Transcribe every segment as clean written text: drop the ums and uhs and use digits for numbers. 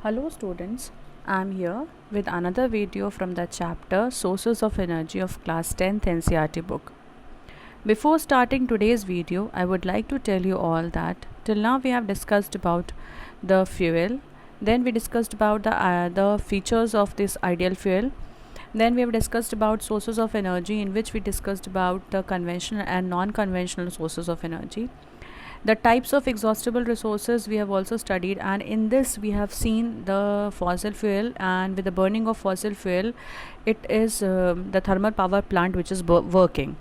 Hello students, I am here with another video from the chapter Sources of Energy of class 10th NCERT book. Before starting today's video, I would like to tell you all that till now we have discussed about the fuel, then we discussed about the features of this ideal fuel, then we have discussed about sources of energy, in which we discussed about the conventional and non-conventional sources of energy. The types of exhaustible resources we have also studied, and in this we have seen the fossil fuel, and with the burning of fossil fuel it is the thermal power plant which is working.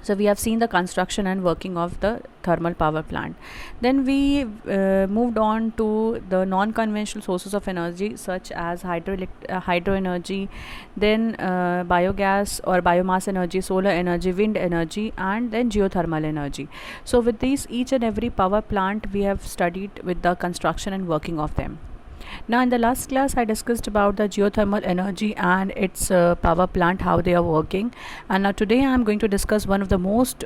So we have seen the construction and working of the thermal power plant. Then we moved on to the non-conventional sources of energy such as hydro energy, then biogas or biomass energy, solar energy, wind energy, and then geothermal energy. So with these, each and every power plant we have studied with the construction and working of them. Now in the last class I discussed about the geothermal energy and its power plant, how they are working, and now today I am going to discuss one of the most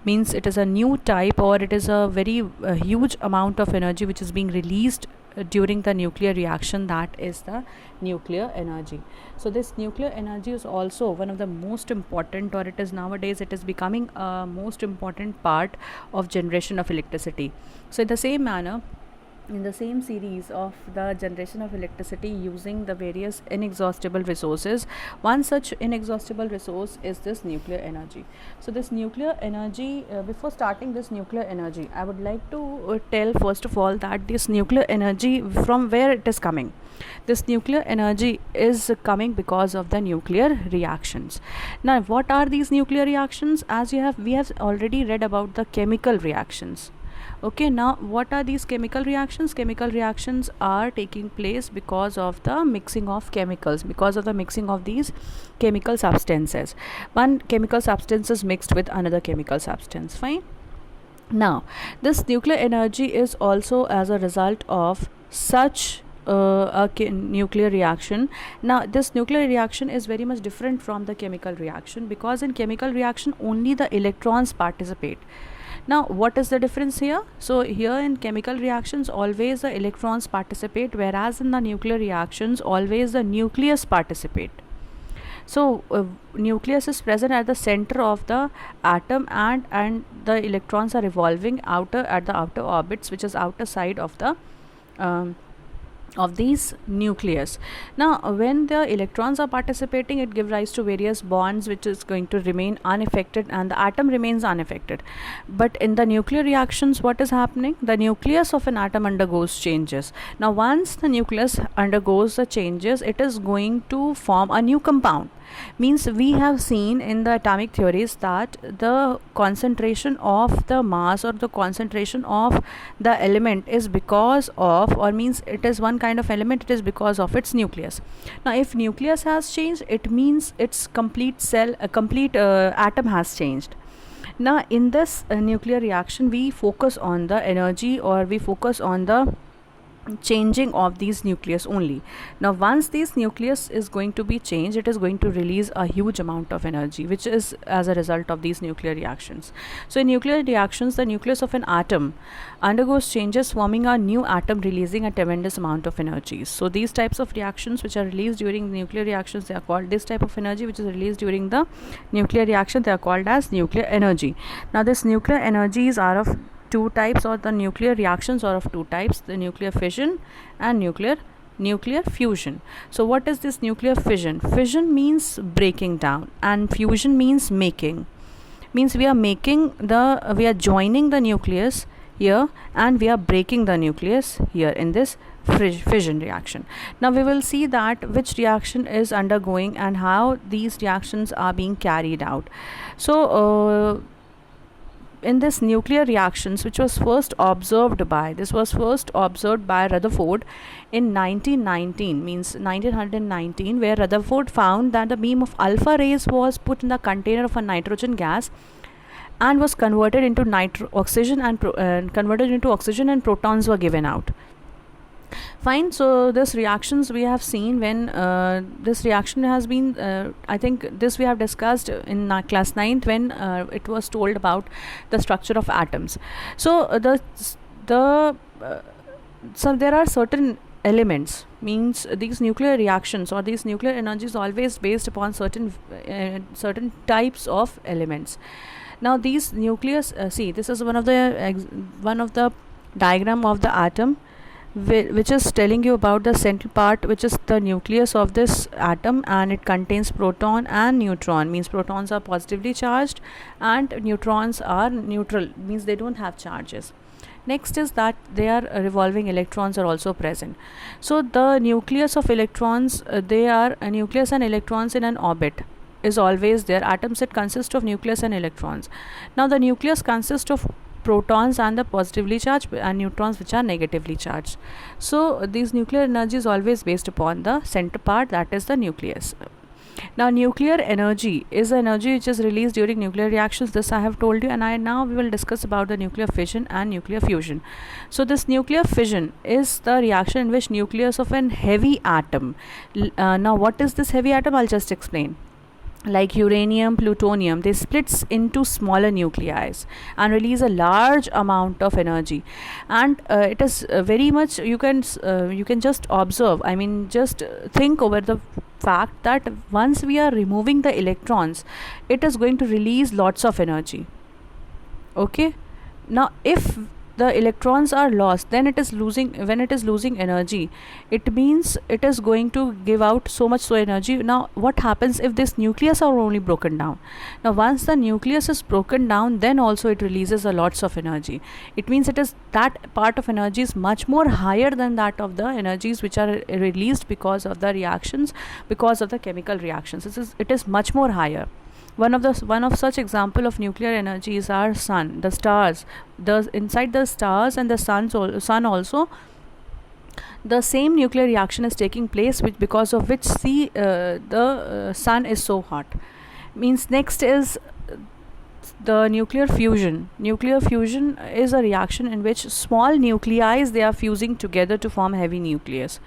means it is a new type, or it is a very huge amount of energy which is being released during the nuclear reaction, that is the nuclear energy. So this nuclear energy is also one of the most important, or it is nowadays it is becoming a most important part of generation of electricity. So in the same manner, in the same series of the generation of electricity using the various inexhaustible resources, one such inexhaustible resource is this nuclear energy. So this nuclear energy, before starting this nuclear energy, I would like to tell first of all that this nuclear energy, from where it is coming. This nuclear energy is coming because of the nuclear reactions. Now what are these nuclear reactions? As we have already read about the chemical reactions. Okay, now what are these chemical reactions? Chemical reactions are taking place because of the mixing of chemicals, because of the mixing of these chemical substances. One chemical substance is mixed with another chemical substance. Fine. Now this nuclear energy is also as a result of such nuclear reaction. Now this nuclear reaction is very much different from the chemical reaction, because in chemical reaction only the electrons participate. Now what is the difference here? So here in chemical reactions always the electrons participate, whereas in the nuclear reactions always the nucleus participate. So nucleus is present at the center of the atom, and the electrons are revolving at the outer orbits, which is outer side of the of these nucleus. Now when the electrons are participating, it gives rise to various bonds which is going to remain unaffected, and the atom remains unaffected. But in the nuclear reactions, what is happening? The nucleus of an atom undergoes changes. Now once the nucleus undergoes the changes, it is going to form a new compound. Means we have seen in the atomic theories that the concentration of the mass or the concentration of the element is because of, or means it is one kind of element, it is because of its nucleus. Now if nucleus has changed, it means its complete atom has changed. Now in this nuclear reaction we focus on the energy, or we focus on the changing of these nucleus only. Now once this nucleus is going to be changed, it is going to release a huge amount of energy, which is as a result of these nuclear reactions. So in nuclear reactions, the nucleus of an atom undergoes changes, forming a new atom, releasing a tremendous amount of energy. So these types of reactions which are released during nuclear reactions, they are called, this type of energy which is released during the nuclear reaction, they are called as nuclear energy. Now this nuclear energies are of two types, or the nuclear reactions are of two types: the nuclear fission and nuclear fusion. So what is this nuclear fission? Fission means breaking down, and fusion means making. Means we are joining the nucleus here, and we are breaking the nucleus here in this fission reaction. Now we will see that which reaction is undergoing and how these reactions are being carried out. So in this nuclear reactions, which was first observed by Rutherford in 1919, means 1919, where Rutherford found that the beam of alpha rays was put in the container of a nitrogen gas and was converted into oxygen, and protons were given out. Fine. So this reactions we have seen when this reaction has been I think this we have discussed in class 9th when it was told about the structure of atoms. So so there are certain elements, means these nuclear reactions or these nuclear energy is always based upon certain types of elements. Now these nucleus, see, this is one of the diagram of the atom, which is telling you about the central part, which is the nucleus of this atom, and it contains proton and neutron, means protons are positively charged and neutrons are neutral, means they don't have charges. Next is that their revolving electrons are also present. So the nucleus of electrons, they are a nucleus and electrons in an orbit is always there. Atom set consists of nucleus and electrons. Now the nucleus consists of protons and the positively charged and neutrons which are negatively charged. So these nuclear energy is always based upon the center part, that is the nucleus. Now nuclear energy is the energy which is released during nuclear reactions. This I have told you, and now we will discuss about the nuclear fission and nuclear fusion. So this nuclear fission is the reaction in which nucleus of an heavy atom, now what is this heavy atom, I'll just explain. Like uranium, plutonium, they splits into smaller nuclei and release a large amount of energy. And it is very much, you can just observe, I mean just think over the fact that once we are removing the electrons, it is going to release lots of energy. Okay, now if the electrons are lost, then it is losing, when it is losing energy, it means it is going to give out so much energy. Now what happens if this nucleus are only broken down? Now once the nucleus is broken down, then also it releases a lots of energy. It means it is that part of energy is much more higher than that of the energies which are released because of the reactions, because of the chemical reactions. It is much more higher. One of such example of nuclear energy is our sun, the stars. Inside the stars and the sun also, the same nuclear reaction is taking place, because of which the sun is so hot. Means next is the nuclear fusion. Nuclear fusion is a reaction in which small nuclei, they are fusing together to form heavy nucleus.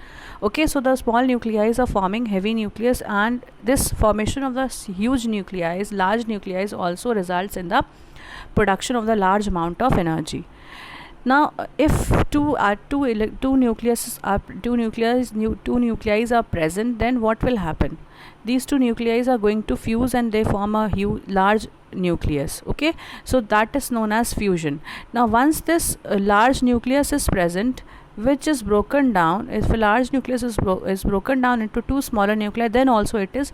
Okay, so the small nuclei are forming heavy nucleus, and this formation of the huge nuclei, large nuclei, also results in the production of the large amount of energy. Now if two nuclei are present, then what will happen? These two nuclei are going to fuse and they form a large nucleus. Okay, so that is known as fusion. Now once this large nucleus is present, which is broken down, if a large nucleus is broken down into two smaller nuclei, then also it is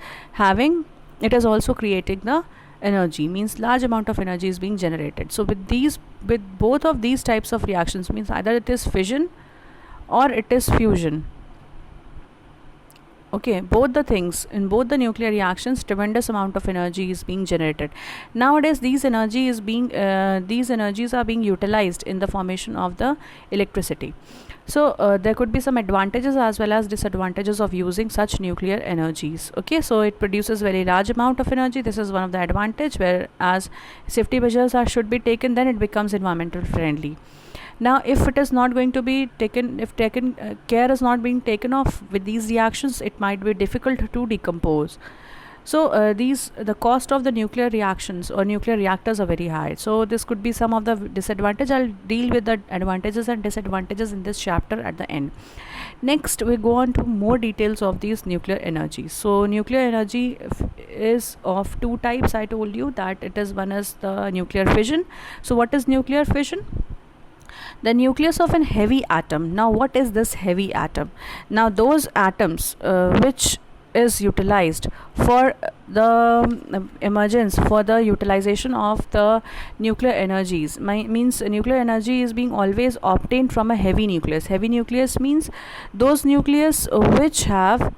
also creating the energy, means large amount of energy is being generated. So with both of these types of reactions, means either it is fission or it is fusion. Okay, both the things, in both the nuclear reactions, tremendous amount of energy is being generated. Nowadays these energies are being utilized in the formation of the electricity. So there could be some advantages as well as disadvantages of using such nuclear energies. Okay, so it produces very large amount of energy. This is one of the advantage, whereas safety measures should be taken, then it becomes environmental friendly. Now if it is not going to be taken, if care is not being taken off with these reactions, it might be difficult to decompose. So the cost of the nuclear reactions or nuclear reactors are very high. So this could be some of the disadvantage. I'll deal with the advantages and disadvantages in this chapter at the end. Next we go on to more details of these nuclear energies. So nuclear energy is of two types. I told you that it is, one is the nuclear fission. So what is nuclear fission? The nucleus of an heavy atom. Now what is this heavy atom? Now those atoms which is utilized for the emergence, for the utilization of the nuclear energies, means nuclear energy is being always obtained from a heavy nucleus. Heavy nucleus means those nucleus which have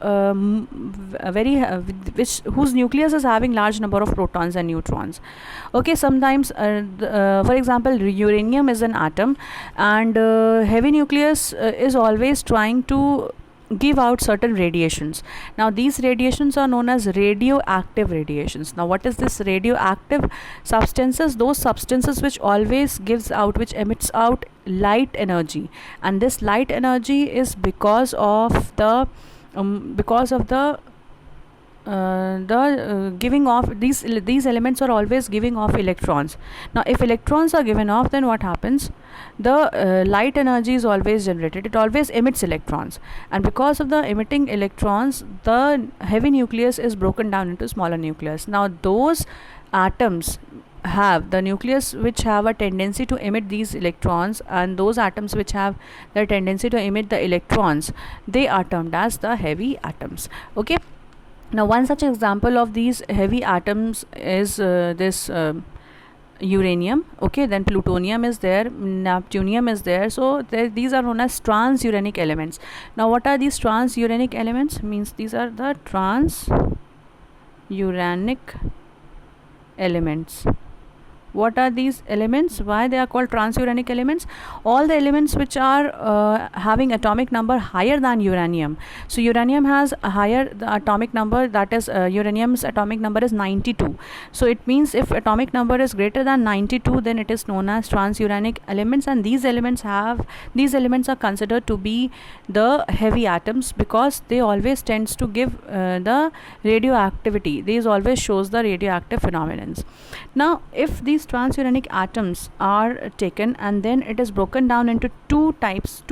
whose nucleus is having large number of protons and neutrons. Okay, sometimes for example uranium is an atom, and heavy nucleus is always trying to give out certain radiations. Now these radiations are known as radioactive radiations. Now what is this radioactive substances? Those substances which always which emits out light energy, and this light energy is because of the giving off these elements are always giving off electrons. Now if electrons are given off, then what happens? The light energy is always generated. It always emits electrons, and because of the emitting electrons, the heavy nucleus is broken down into smaller nucleus. Now those atoms have the nucleus which have a tendency to emit these electrons, and those atoms which have the tendency to emit the electrons, they are termed as the heavy atoms. Okay, now one such example of these heavy atoms is this uranium. Okay, then plutonium is there, neptunium is there. So these are known as transuranic elements. Now what are these transuranic elements? Means these are the transuranic elements. What are these elements? Why they are called transuranic elements? All the elements which are having atomic number higher than uranium. So uranium has a higher the atomic number, that is uranium's atomic number is 92. So it means if atomic number is greater than 92, then it is known as transuranic elements, and these elements are considered to be the heavy atoms because they always tends to give the radioactivity. These always shows the radioactive phenomenons. Now if these transuranic atoms are taken and then it is broken down into two parts,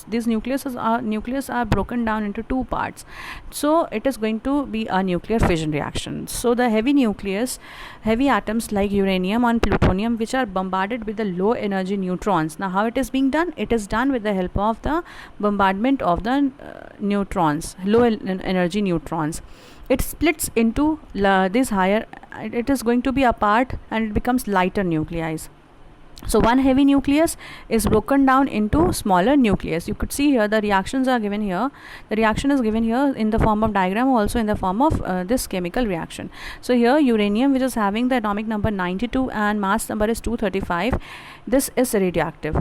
these nucleus are broken down into two parts, so it is going to be a nuclear fission reaction. So the heavy atoms like uranium and plutonium, which are bombarded with the low energy neutrons. Now how it is being done? It is done with the help of the bombardment of the neutrons, low energy neutrons. It splits into this higher, it is going to be apart and it becomes lighter nuclei. So one heavy nucleus is broken down into smaller nucleus. You could see here the reactions are given here. The reaction is given here in the form of diagram, also in the form of this chemical reaction. So here uranium, which is having the atomic number 92 and mass number is 235, this is radioactive.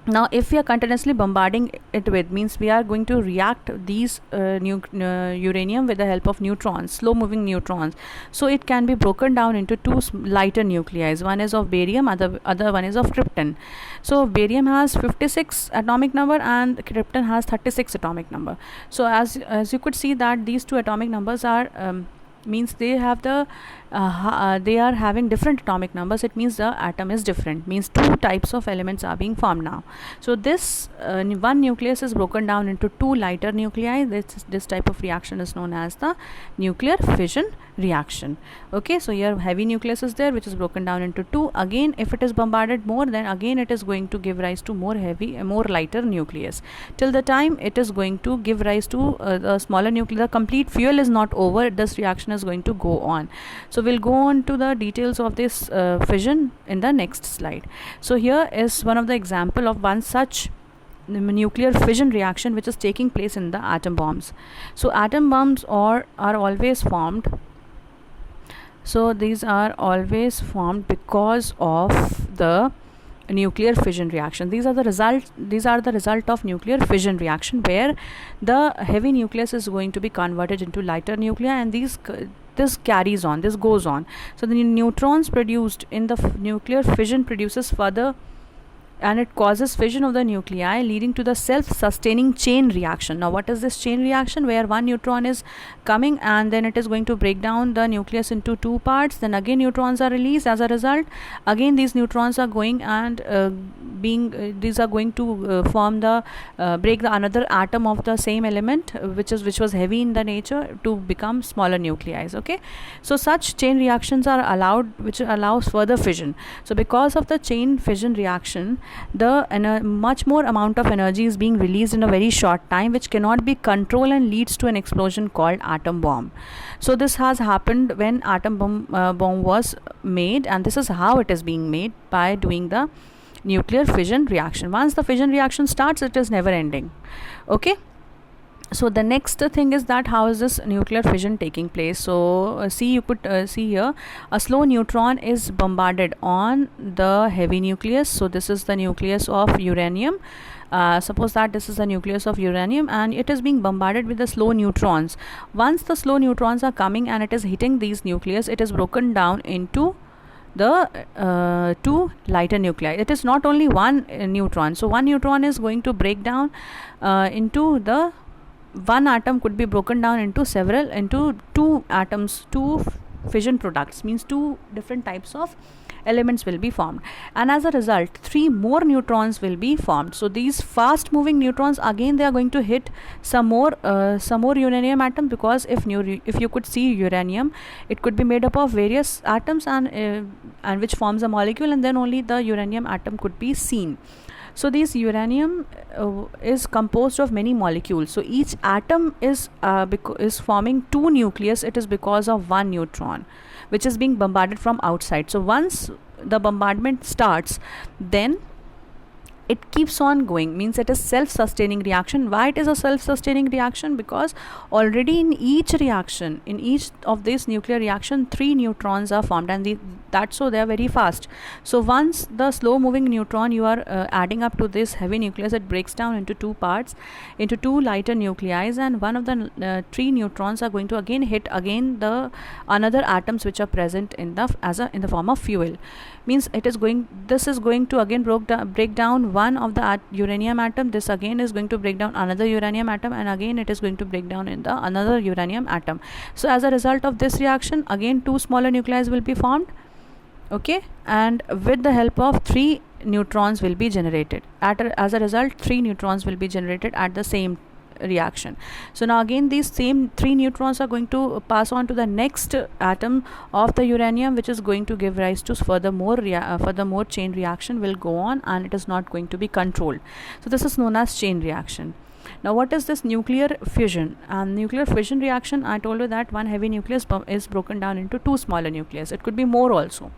Now if we are continuously bombarding it with, means we are going to react these uranium with the help of neutrons, slow moving neutrons. So it can be broken down into two lighter nuclei. One is of barium, other one is of krypton. So barium has 56 atomic number and krypton has 36 atomic number. So as you could see that these two atomic numbers are means they have the they are having different atomic numbers. It means the atom is different, means two types of elements are being formed now. So this one nucleus is broken down into two lighter nuclei. This type of reaction is known as the nuclear fission reaction. Okay, so here heavy nucleus is there, which is broken down into two. Again, if it is bombarded more, then again it is going to give rise to more lighter nucleus, till the time it is going to give rise to the smaller nucleus. The complete fuel is not over, this reaction is going to go on. So we'll go on to the details of this fission in the next slide. So here is one of the example of one such nuclear fission reaction which is taking place in the atom bombs. So atom bombs are always formed. So these are always formed because of the nuclear fission reaction. These are the result of nuclear fission reaction, where the heavy nucleus is going to be converted into lighter nuclei, and this carries on, this goes on. So the neutrons produced in the nuclear fission produces further, and it causes fission of the nuclei, leading to the self-sustaining chain reaction. Now what is this chain reaction? Where one neutron is coming and then it is going to break down the nucleus into two parts, then again neutrons are released. As a result, again these neutrons are going and these are going to form the break the another atom of the same element, which was heavy in the nature, to become smaller nuclei. Okay, so such chain reactions are allowed, which allows further fission. So because of the chain fission reaction, the much more amount of energy is being released in a very short time, which cannot be controlled and leads to an explosion called atom bomb. So this has happened when atom bomb was made, and this is how it is being made, by doing the nuclear fission reaction. Once the fission reaction starts, it is never ending. Okay, so the next thing is that how is this nuclear fission taking place. So see, you could see here a slow neutron is bombarded on the heavy nucleus. So this is the nucleus of uranium. Suppose that this is the nucleus of uranium and it is being bombarded with the slow neutrons. Once the slow neutrons are coming and it is hitting these nucleus, it is broken down into the two lighter nuclei. It is not only one neutron. So one neutron is going to break down into the one atom could be broken down into two atoms, fission products, means two different types of elements will be formed, and as a result 3 more neutrons will be formed. So these fast moving neutrons, again they are going to hit some more uranium atom, because if you could see uranium, it could be made up of various atoms, and which forms a molecule, and then only the uranium atom could be seen. So this uranium is composed of many molecules. So each atom is forming two nucleus. It is because of one neutron, which is being bombarded from outside. So once the bombardment starts, then it keeps on going, means it is self-sustaining reaction. Why it is a self-sustaining reaction? Because already in each of this nuclear reaction, 3 neutrons are formed, and that's so they are very fast. So once the slow moving neutron you are adding up to this heavy nucleus, it breaks down into two parts, into two lighter nuclei, and one of the 3 neutrons are going to again hit the another atoms which are present in the form of fuel. Means this is going to again break down one of the uranium atom. This again is going to break down another uranium atom, and again it is going to break down in the another uranium atom. So as a result of this reaction, again 2 smaller nuclei will be formed, okay, and with the help of 3 neutrons will be generated. As a result, 3 neutrons will be generated at the same reaction. So now again these same 3 neutrons are going to pass on to the next atom of the uranium, which is going to give rise to furthermore chain reaction will go on, and it is not going to be controlled. So this is known as chain reaction. Now what is this nuclear fission? And nuclear fission reaction, I told you that one heavy nucleus is broken down into 2 smaller nucleus. It could be more also.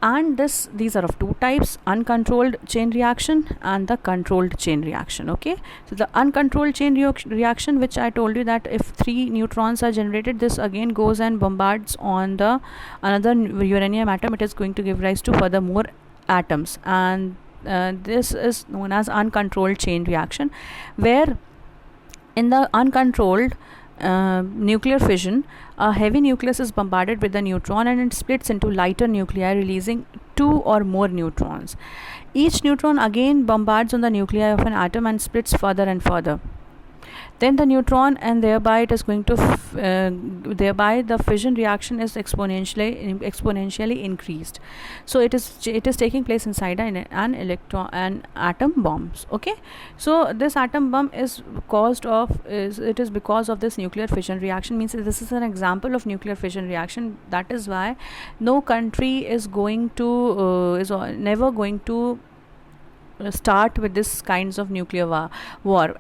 And these are of 2 types: uncontrolled chain reaction and the controlled chain reaction. Okay, so the uncontrolled chain reaction, which I told you that if 3 neutrons are generated, this again goes and bombards on the another uranium atom. It is going to give rise to further more atoms, and this is known as uncontrolled chain reaction, where in the uncontrolled nuclear fission, a heavy nucleus is bombarded with a neutron, and it splits into lighter nuclei, releasing 2 or more neutrons. Each neutron again bombards on the nuclei of an atom and splits further and further. Then the neutron, and thereby it is going to thereby the fission reaction is exponentially increased. So it is taking place inside an atom bombs. Okay, so this atom bomb is because of this nuclear fission reaction. Means this is an example of nuclear fission reaction. That is why no country is never going to start with this kinds of nuclear war.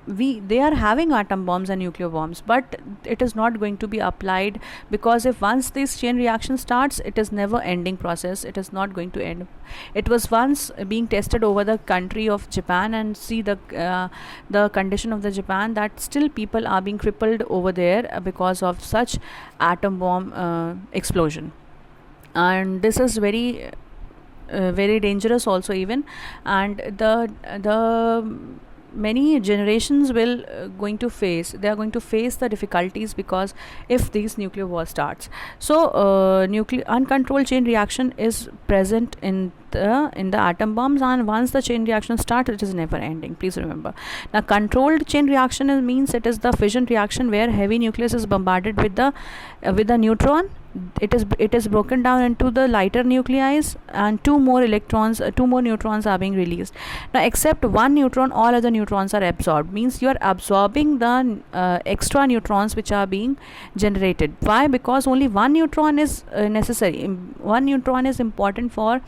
They are having atom bombs and nuclear bombs, but it is not going to be applied, because if once this chain reaction starts, it is never ending process. It is not going to end. It was once being tested over the country of Japan, and see the condition of the Japan, that still people are being crippled over there because of such atom bomb explosion. And this is very dangerous also even, and the many generations will going to face the difficulties, because if this nuclear war starts. So uncontrolled chain reaction is present in the atom bombs, and once the chain reaction starts, it is never ending. Please remember. Now controlled chain reaction means it is the fission reaction where heavy nucleus is bombarded with the neutron. It is broken down into the lighter nuclei, and 2 more neutrons are being released. Now except one neutron, all other neutrons are absorbed. Means you are absorbing the extra neutrons which are being generated. Why? Because only one neutron is necessary. One neutron is important for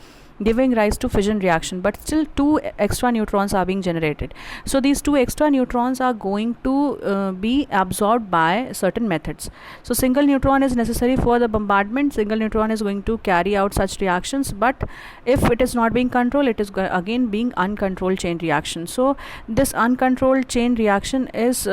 giving rise to fission reaction, but still 2 extra neutrons are being generated. So these 2 extra neutrons are going to be absorbed by certain methods. So single neutron is necessary for the bombardment. Single neutron is going to carry out such reactions, but if it is not being controlled, it is again being uncontrolled chain reaction. So this uncontrolled chain reaction is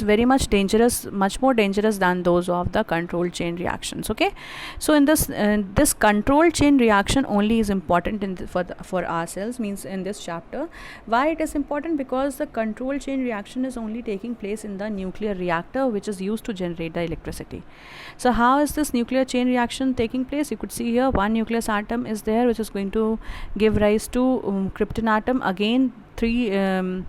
very much dangerous, much more dangerous than those of the controlled chain reactions. Okay, so in this controlled chain reaction only is important for ourselves, means in this chapter. Why it is important? Because the controlled chain reaction is only taking place in the nuclear reactor, which is used to generate the electricity. So how is this nuclear chain reaction taking place? You could see here one nucleus atom is there, which is going to give rise to krypton atom. Again 3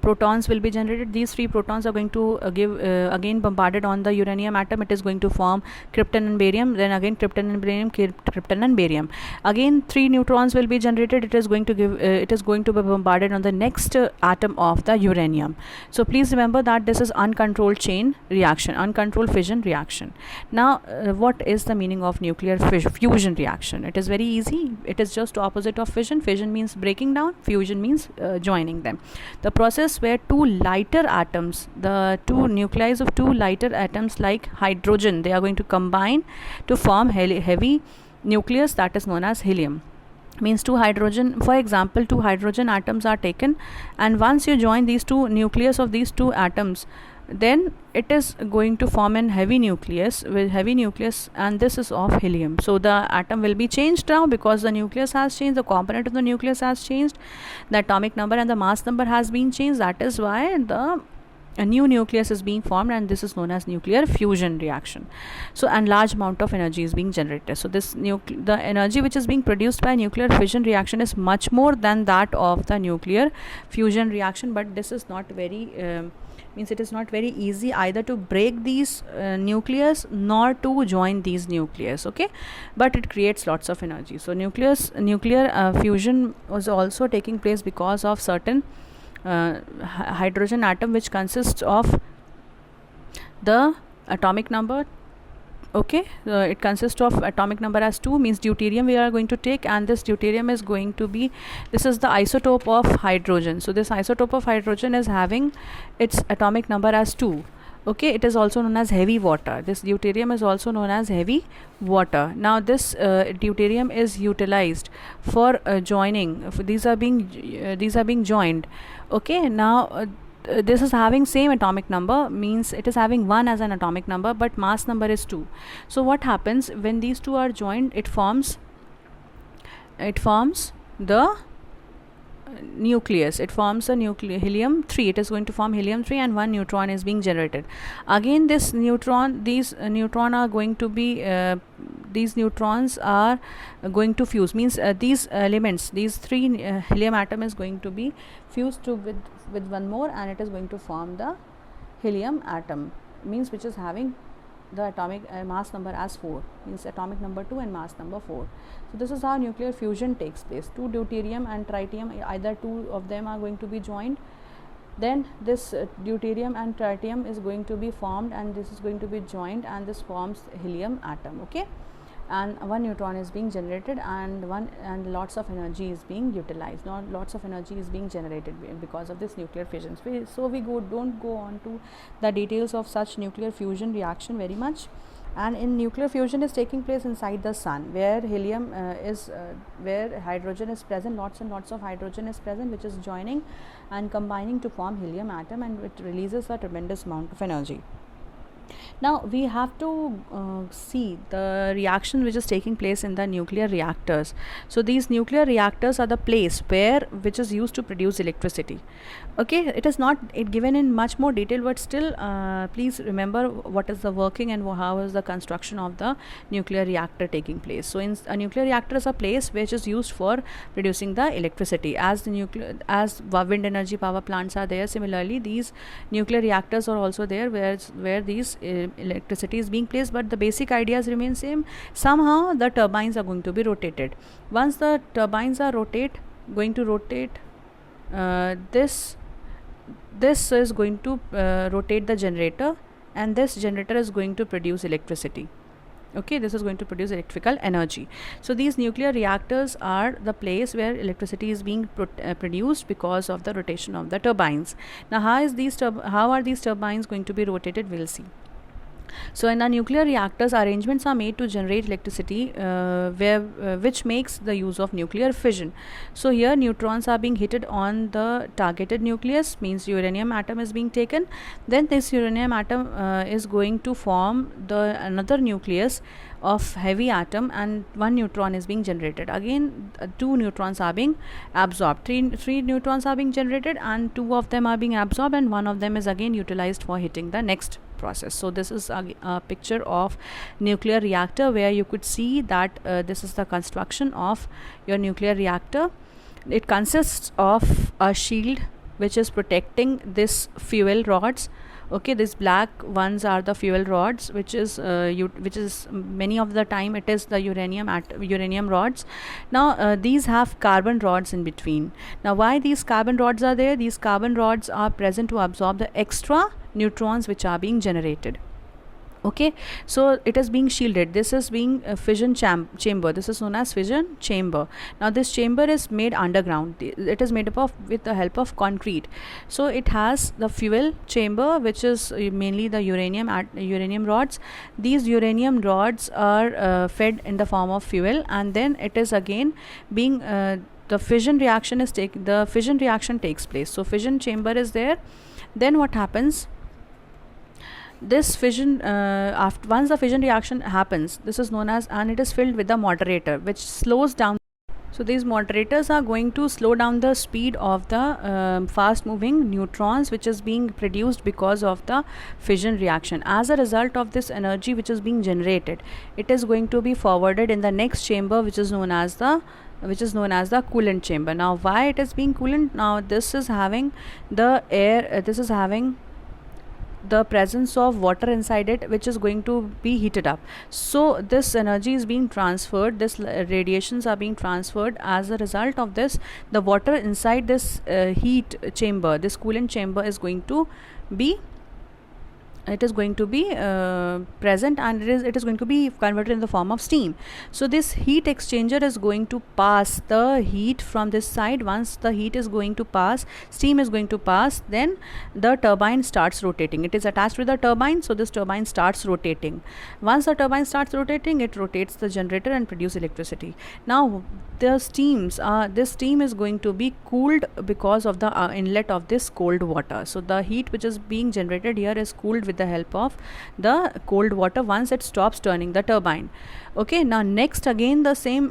protons will be generated. These 3 protons are going to give again bombarded on the uranium atom. It is going to form krypton and barium, then again krypton and barium, krypton and barium. Again 3 neutrons will be generated. It is going to give it is going to be bombarded on the next atom of the uranium. So please remember that this is uncontrolled chain reaction, uncontrolled fission reaction. Now what is the meaning of nuclear fusion reaction? It is very easy. It is just opposite of fission. Fission means breaking down, fusion means joining them. The process where 2 lighter atoms, the 2 nuclei of 2 lighter atoms like hydrogen, they are going to combine to form heavy nucleus that is known as helium. Means 2 hydrogen, for example 2 hydrogen atoms are taken, and once you join these 2 nucleus of these 2 atoms, then it is going to form an heavy nucleus, and this is of helium. So the atom will be changed now because the nucleus has changed, the component of the nucleus has changed, the atomic number and the mass number has been changed. That is why a new nucleus is being formed, and this is known as nuclear fusion reaction. So and large amount of energy is being generated. So this the energy which is being produced by nuclear fission reaction is much more than that of the nuclear fusion reaction, but this is not very means it is not very easy either to break these nucleus nor to join these nucleus, okay, but it creates lots of energy. So nuclear fusion was also taking place because of certain hydrogen atom which consists of the atomic number, okay, it consists of atomic number as 2, means deuterium we are going to take, and this deuterium is going to be, this is the isotope of hydrogen. So this isotope of hydrogen is having its atomic number as 2, okay. It is also known as heavy water. This deuterium is also known as heavy water. Now this deuterium is utilized for joining. These are being joined, okay. Now this is having same atomic number, means it is having 1 as an atomic number, but mass number is 2. So what happens when these 2 are joined? It forms the nucleus. It forms a helium 3. It is going to form helium 3, and 1 neutron is being generated. Again these neutrons are going to be these neutrons are going to fuse, means these elements, these 3 helium atom is going to be fused with one more, and it is going to form the helium atom, means which is having the atomic mass number as 4, means atomic number 2 and mass number 4. So this is how nuclear fusion takes place. 2 deuterium and tritium, either 2 of them are going to be joined, then this deuterium and tritium is going to be formed, and this is going to be joined, and this forms helium atom, okay, and 1 neutron is being generated, and lots of energy is being utilized. Now lots of energy is being generated because of this nuclear fission. So we don't go on to the details of such nuclear fusion reaction very much. And in nuclear fusion is taking place inside the sun, where helium where hydrogen is present, lots and lots of hydrogen is present, which is joining and combining to form helium atom, and it releases a tremendous amount of energy. Now we have to see the reaction which is taking place in the nuclear reactors. So these nuclear reactors are the place which is used to produce electricity, okay. It is not given in much more detail, but still please remember what is the working and how is the construction of the nuclear reactor taking place. So in a nuclear reactor is a place which is used for producing the electricity. As wind energy power plants are there, similarly these nuclear reactors are also there where these electricity is being placed, but the basic ideas remain same. Somehow the turbines are going to be rotated. Once the turbines are going to rotate, this is going to rotate the generator, and this generator is going to produce electricity, okay. This is going to produce electrical energy. So these nuclear reactors are the place where electricity is being produced because of the rotation of the turbines. Now how are these turbines going to be rotated? We'll see. So in the nuclear reactors, arrangements are made to generate electricity which makes the use of nuclear fission. So here neutrons are being hit on the targeted nucleus, means uranium atom is being taken. Then this uranium atom is going to form another nucleus of heavy atom, and 1 neutron is being generated. Again 2 neutrons are being absorbed. 3 neutrons are being generated, and 2 of them are being absorbed, and 1 of them is again utilized for hitting the next process. So this is a picture of nuclear reactor, where you could see that this is the construction of your nuclear reactor. It consists of a shield which is protecting this fuel rods. Okay, these black ones are the fuel rods, which is which is many of the time it is the uranium rods. Now these have carbon rods in between. Now why these carbon rods are there? These carbon rods are present to absorb the extra neutrons which are being generated. Okay, so it is being shielded. This is being a fission chamber. This is known as fission chamber. Now this chamber is made underground. It is made up of with the help of concrete. So it has the fuel chamber, which is mainly the uranium rods. These uranium rods are fed in the form of fuel, and then it is again being the fission reaction takes place. So fission chamber is there. Then what happens? This fission once the fission reaction happens, this is known as, and it is filled with the moderator, which slows down. So these moderators are going to slow down the speed of the fast moving neutrons which is being produced because of the fission reaction. As a result of this energy which is being generated, it is going to be forwarded in the next chamber, which is known as the coolant chamber. Now why it is being coolant? Now this is having the air, this is having the presence of water inside it, which is going to be heated up. So this energy is being transferred, this radiations are being transferred. As a result of this, the water inside this heat chamber, this coolant chamber, is going to be present, and it is going to be converted in the form of steam. So this heat exchanger is going to pass the heat from this side. Once the heat is going to pass, steam is going to pass, then the turbine starts rotating. It is attached with the turbine, so this turbine starts rotating. Once the turbine starts rotating, it rotates the generator and produce electricity. Now this steam is going to be cooled because of the inlet of this cold water. So the heat which is being generated here is cooled with the help of the cold water once it stops turning the turbine. Okay, now next again the same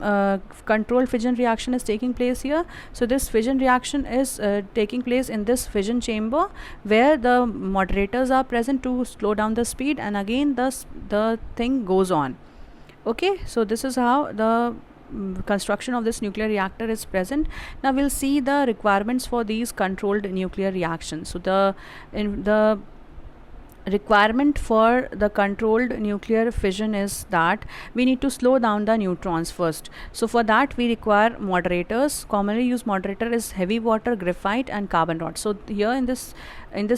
controlled fission reaction is taking place here. So this fission reaction is taking place in this fission chamber, where the moderators are present to slow down the speed, and again the thing goes on. Okay, so this is how the construction of this nuclear reactor is present. Now we'll see the requirements for these controlled nuclear reactions. So the requirement for the controlled nuclear fission is that we need to slow down the neutrons first. So for that we require moderators. Commonly used moderator is heavy water, graphite, and carbon rods. So here in this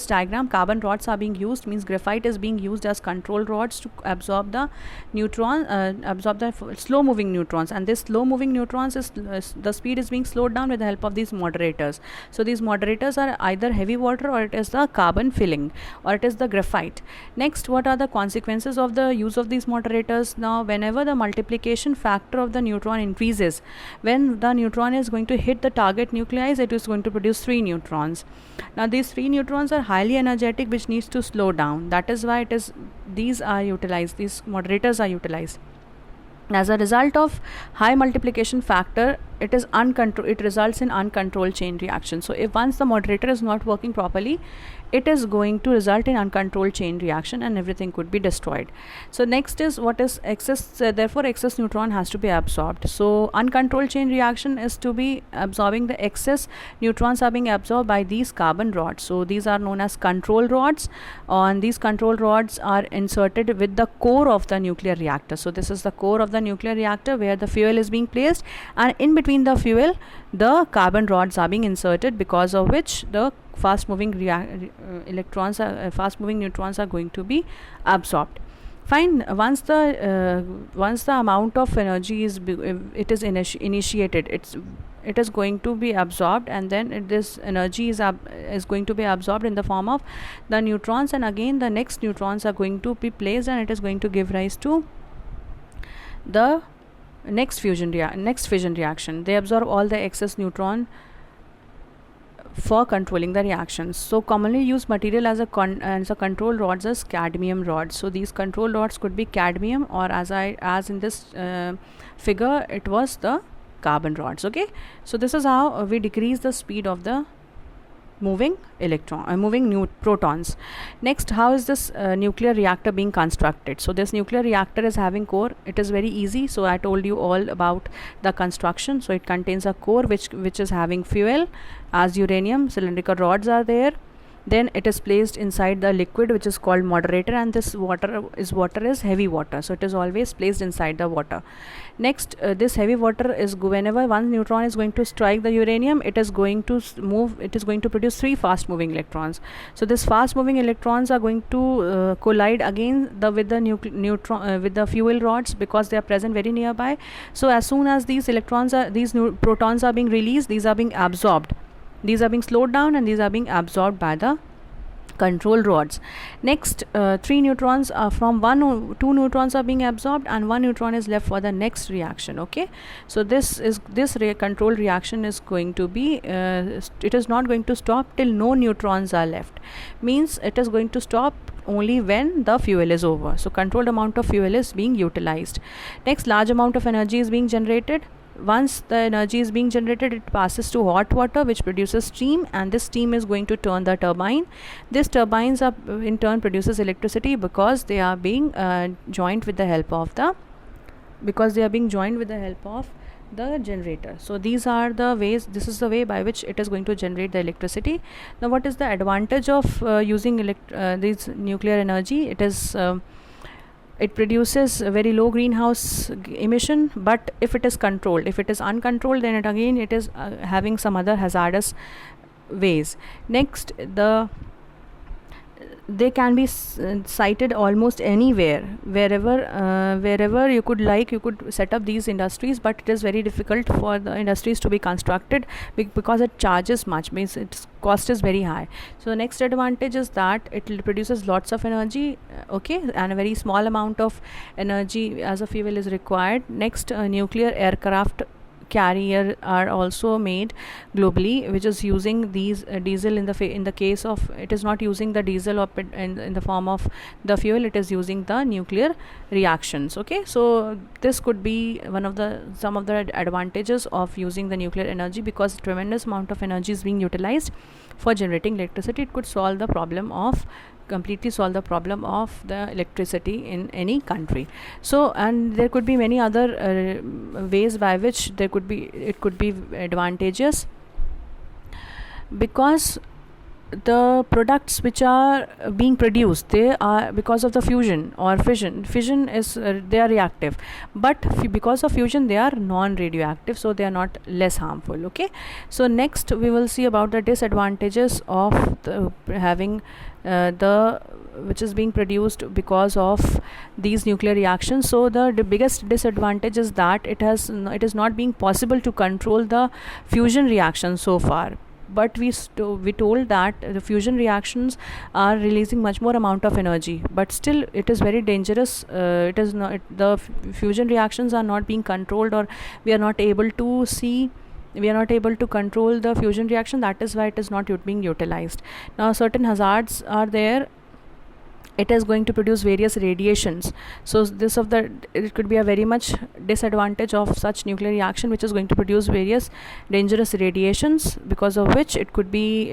diagram, carbon rods are being used, means graphite is being used as control rods to absorb the slow moving neutrons, and this slow moving neutrons is the speed is being slowed down with the help of these moderators. So these moderators are either heavy water, or it is the carbon filling, or it is the graphite. Next, what are the consequences of the use of these moderators? Now whenever the multiplication factor of the neutron increases, when the neutron is going to hit the target nuclei, it is going to produce 3 neutrons. Now these 3 neutrons are highly energetic, which needs to slow down. That is why these moderators are utilized. As a result of high multiplication factor, it results in uncontrolled chain reaction. So if once the moderator is not working properly, it is going to result in uncontrolled chain reaction, and everything could be destroyed. So next is what is excess, therefore excess neutron has to be absorbed. So uncontrolled chain reaction is to be absorbing the excess neutrons are being absorbed by these carbon rods. So these are known as control rods, and these control rods are inserted with the core of the nuclear reactor. So this is the core of the nuclear reactor where the fuel is being placed, and in between the fuel the carbon rods are being inserted, because of which the fast moving neutrons are going to be absorbed. Fine. Once the amount of energy is initiated, it is going to be absorbed, and then this energy is going to be absorbed in the form of the neutrons, and again the next neutrons are going to be placed, and it is going to give rise to the next fission reaction. They absorb all the excess neutron for controlling the reactions. So commonly used material as a control rods is cadmium rods. So these control rods could be cadmium, or as in this figure it was the carbon rods. Okay, so this is how we decrease the speed of the moving protons. Next, how is this nuclear reactor being constructed? So this nuclear reactor is having core. It is very easy. So I told you all about the construction. So it contains a core which is having fuel as uranium. Cylindrical rods are there. Then it is placed inside the liquid which is called moderator, and this water is heavy water, so it is always placed inside the water. Next, this heavy water is whenever one neutron is going to strike the uranium, it is going to produce 3 fast moving electrons. So this fast moving electrons are going to collide again with the neutron with the fuel rods, because they are present very nearby. So as soon as these protons are being released, these are being absorbed. These are being slowed down and these are being absorbed by the control rods. Next, 3 neutrons are from 2 neutrons are being absorbed, and 1 neutron is left for the next reaction. Okay, so this control reaction is going to be it is not going to stop till no neutrons are left. Means it is going to stop only when the fuel is over. So controlled amount of fuel is being utilized. Next, large amount of energy is being generated. Once the energy is being generated, it passes to hot water, which produces steam, and this steam is going to turn the turbine. These turbines are in turn produces electricity because they are being joined with the help of the generator. So these are the ways. This is the way by which it is going to generate the electricity. Now, what is the advantage of using this nuclear energy? It produces a very low greenhouse emission, but if it is controlled, if it is uncontrolled, then it is having some other hazardous ways. Next, they can be sited almost anywhere, wherever you could set up these industries, but it is very difficult for the industries to be constructed because it charges much, means its cost is very high. So next advantage is that it produces lots of energy, and a very small amount of energy as a fuel is required. Next, nuclear aircraft carrier are also made globally, which is using these diesel in the case of it is not using the diesel in the form of the fuel, it is using the nuclear reactions. So this could be some of the advantages of using the nuclear energy, because tremendous amount of energy is being utilized for generating electricity. It could completely solve the problem of the electricity in any country. So, and there could be many other ways by which it could be advantageous, because the products which are being produced, they are because of the fusion or fission is they are reactive, but because of fusion they are non-radioactive, so they are not less harmful. So next we will see about the disadvantages of having which is being produced because of these nuclear reactions. So the biggest disadvantage is that it is not being possible to control the fusion reaction so far. But we told that the fusion reactions are releasing much more amount of energy, but still it is very dangerous. The fusion reactions are not being controlled, or we are not able to control the fusion reaction. That is why it is not being utilized. Now, certain hazards are there. It is going to produce various radiations. So it could be a very much disadvantage of such nuclear reaction, which is going to produce various dangerous radiations, because of which it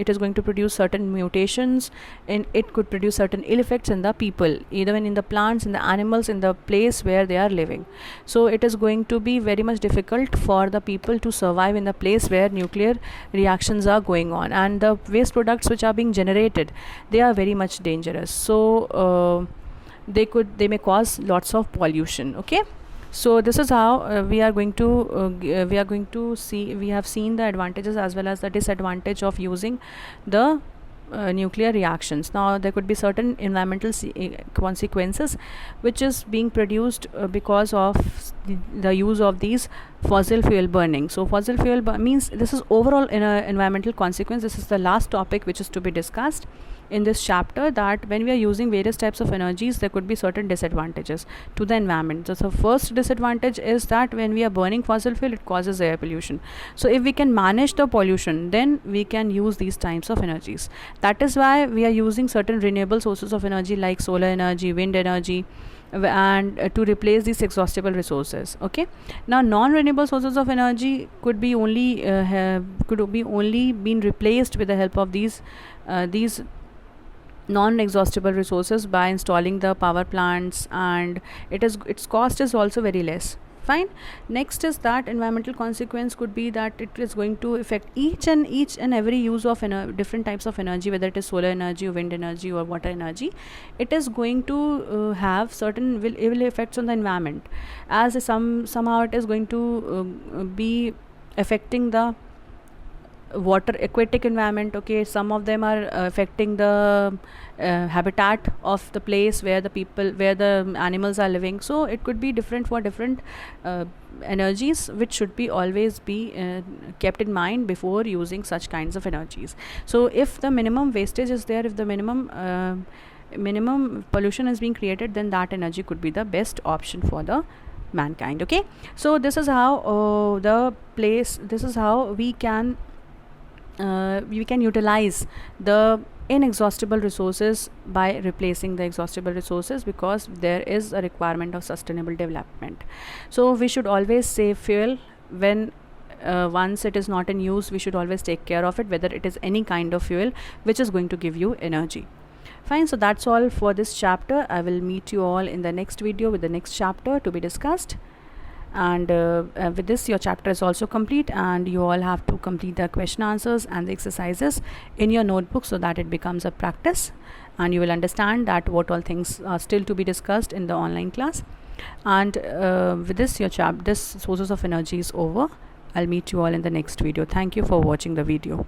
is going to produce certain mutations, and it could produce certain ill effects in the people, even in the plants, in the animals, in the place where they are living. So it is going to be very much difficult for the people to survive in the place where nuclear reactions are going on, and the waste products which are being generated, they are very much dangerous. So they may cause lots of pollution. So this is how we have seen the advantages as well as the disadvantage of using the nuclear reactions. Now, there could be certain environmental consequences which is being produced because of the use of these fossil fuel burning. So fossil fuel means this is overall environmental consequence. This is the last topic which is to be discussed in this chapter, that when we are using various types of energies, there could be certain disadvantages to the environment. So the first disadvantage is that when we are burning fossil fuel, it causes air pollution. So if we can manage the pollution, then we can use these types of energies. That is why we are using certain renewable sources of energy like solar energy, wind energy, and to replace these exhaustible resources. Okay, now non-renewable sources of energy could be only been replaced with the help of these non-exhaustible resources by installing the power plants, and its cost is also very less. Fine. Next is that environmental consequence could be that it is going to affect each and every use of different types of energy, whether it is solar energy or wind energy or water energy. It is going to have certain ill effects on the environment, as somehow it is going to be affecting the water aquatic environment. Okay, some of them are affecting the habitat of the place where the animals are living. So it could be different for different energies, which should be always be kept in mind before using such kinds of energies. So if the minimum wastage is there, if the minimum pollution is being created, then that energy could be the best option for the mankind. Okay, so this is how this is how we can utilize the inexhaustible resources by replacing the exhaustible resources, because there is a requirement of sustainable development. So we should always save fuel. When once it is not in use, we should always take care of it, whether it is any kind of fuel which is going to give you energy. Fine, so that's all for this chapter. I will meet you all in the next video with the next chapter to be discussed. And with this, your chapter is also complete, and you all have to complete the question answers and the exercises in your notebook, so that it becomes a practice and you will understand that what all things are still to be discussed in the online class. And with this, this sources of energy is over. I'll meet you all in the next video. Thank you for watching the video.